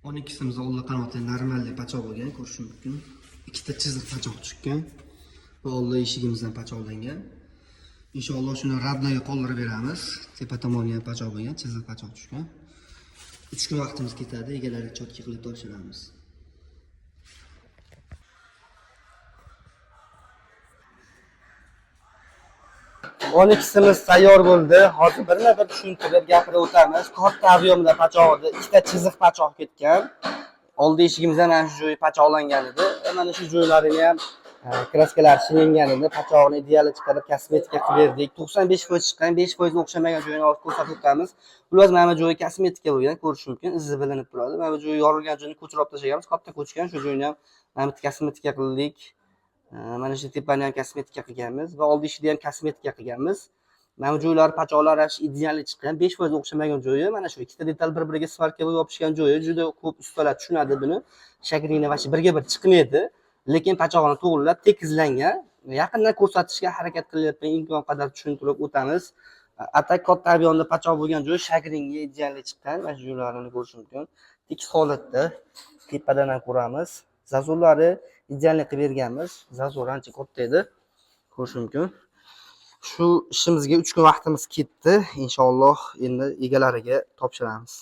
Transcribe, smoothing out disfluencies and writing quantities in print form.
12'simiz oldida qanotli normalniy pachoq bo'lgan, ko'rish mumkin. Ikkita chiziq pachoq tushgan va oldida eshigimizdan pachoqlangan. Inshaalloh shuni radnoga qoldirib beramiz. Tepa tomoniga ham pachoq bo'lgan, chiziq pachoq tushgan. 3 kun vaqtimiz ketadi, egalariga chotki qilib topshiramiz. On ikkisimiz tayyor bo'ldi. Hozir bir tushuntirib gapirib o'tamiz. Katta ob'yomda pachoqda ikkita chiziq pachoq ketgan. Oldi eshigimizdan mana shu joyi pachoqlangan edi. Mana shu joylarini ham kraskalar shilingan edi. Pachoqni ideal chiqarib kosmetika qilib berdik. 95% chiqqan, 5% o'xshamagan joyini olib ko'rsatib o'tamiz. Ular mana bu joyi kosmetika bo'lgan, ko'rish mumkin, izi bilinib turadi. Mana bu joyi yorilgan joyini ko'chirib tashlaganmiz. Katta ko'chgan, shu joyni ham mana bu kosmetika qildik. Mana shu tepani ham kosmetika qilganmiz va oldi eshikni ham kosmetika qilganmiz. Mana bu joylar pachoqlar ideal chiqqan, 5% o'xshamagan joyi. Mana shu ikkita detal bir-biriga svarka bo'lib yopishgan joyi. Juda ko'p ustalar tushunadi buni. Shakrini va birga-bir chiqmaydi, lekin pachoqni to'g'rilab tekizlangan. Yaqindan ko'rsatishga harakat qilyapman, imkon qadar tushuntirib o'tamiz. Atak katta ob'yomda pachoq bo'lgan joy shakringa ideal chiqqan. Mana shu joylarini ko'rish mumkin. Tekis holatda tepadan ham ko'ramiz. Zazurlari ideal qilib berganmiz. Zazur ancha katta edi. Ko'rish mumkin. Shu ishimizga 3 kun vaqtimiz ketdi. Inshaalloh endi egalariga topshiramiz.